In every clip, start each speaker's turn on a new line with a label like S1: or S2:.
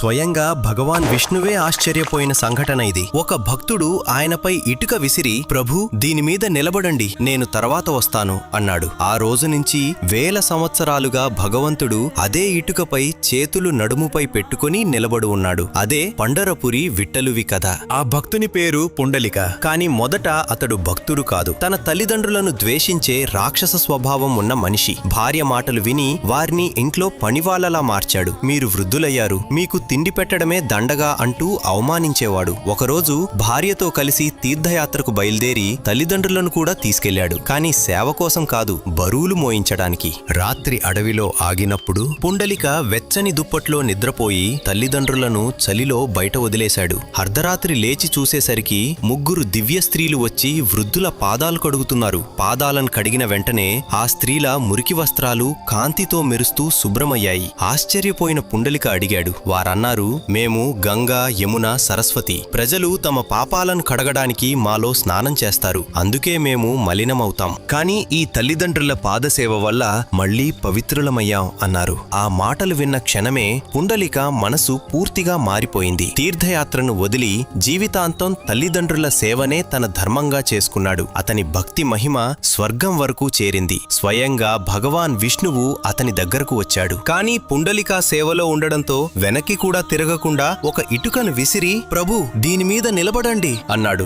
S1: స్వయంగా భగవాన్ విష్ణువే ఆశ్చర్యపోయిన సంఘటన ఇది. ఒక భక్తుడు ఆయనపై ఇటుక విసిరి, ప్రభూ, దీనిమీద నిలబడండి, నేను తర్వాత వస్తాను అన్నాడు. ఆ రోజు నుంచి వేల సంవత్సరాలుగా భగవంతుడు అదే ఇటుకపై చేతులు నడుముపై పెట్టుకుని నిలబడు ఉన్నాడు. అదే పండరపురి విట్టలువి కథ. ఆ భక్తుని పేరు పుండలిక. కాని మొదట అతడు భక్తుడు కాదు. తన తల్లిదండ్రులను ద్వేషించే రాక్షస స్వభావం ఉన్న మనిషి. భార్య మాటలు విని వారిని ఇంట్లో పనివాళ్లలా మార్చాడు. మీరు వృద్ధులయ్యారు, మీకు తిండి పెట్టడమే దండగా అంటూ అవమానించేవాడు. ఒకరోజు భార్యతో కలిసి తీర్థయాత్రకు బయలుదేరి తల్లిదండ్రులను కూడా తీసుకెళ్లాడు. కాని సేవ కోసం కాదు, బరువులు మోయించడానికి. రాత్రి అడవిలో ఆగినప్పుడు పుండలిక వెచ్చని దుప్పట్లో నిద్రపోయి తల్లిదండ్రులను చలిలో బయట వదిలేశాడు. అర్ధరాత్రి లేచి చూసేసరికి ముగ్గురు దివ్య స్త్రీలు వచ్చి వృద్ధుల పాదాలు కడుగుతున్నారు. పాదాలను కడిగిన వెంటనే ఆ స్త్రీల మురికి వస్త్రాలు కాంతితో మెరుస్తూ శుభ్రమయ్యాయి. ఆశ్చర్యపోయిన పుండలిక అడిగాడు. వారన్నారు, మేము గంగా, యమున, సరస్వతి. ప్రజలు తమ పాపాలను కడగడానికి మాలో స్నానం చేస్తారు, అందుకే మేము మలినమవుతాం. కాని ఈ తల్లిదండ్రుల పాదసేవ వల్ల మళ్లీ పవిత్రులమయ్యాం అన్నారు. ఆ మాటలు విన్న క్షణమే పుండలిక మనసు పూర్తిగా మారిపోయింది. తీర్థయాత్రను వదిలి జీవితాంతం తల్లిదండ్రుల సేవనే తన ధర్మంగా చేసుకున్నాడు. అతని భక్తి మహిమ స్వర్గం వరకు చేరింది. స్వయంగా భగవాన్ విష్ణువు అతని దగ్గరకు వచ్చాడు. కాని పుండలిక సేవలో ఉండడంతో వెనక్కి కూడా తిరగకుండా ఒక ఇటుకను విసిరి, ప్రభూ, దీనిమీద నిలబడండి అన్నాడు.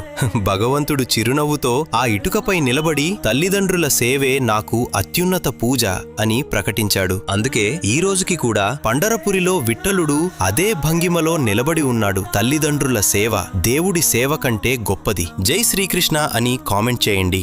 S1: భగవంతుడు చిరునవ్వుతో ఆ ఇటుకపై నిలబడి, తల్లిదండ్రుల సేవే నాకు అత్యున్నత పూజ అని ప్రకటించాడు. అందుకే ఈ రోజుకి కూడా పండరపురిలో విఠలుడు అదే భంగిమలో నిలబడి ఉన్నాడు. తల్లిదండ్రుల సేవ దేవుడి సేవ కంటే గొప్పది. జై శ్రీకృష్ణ అని కామెంట్ చేయండి.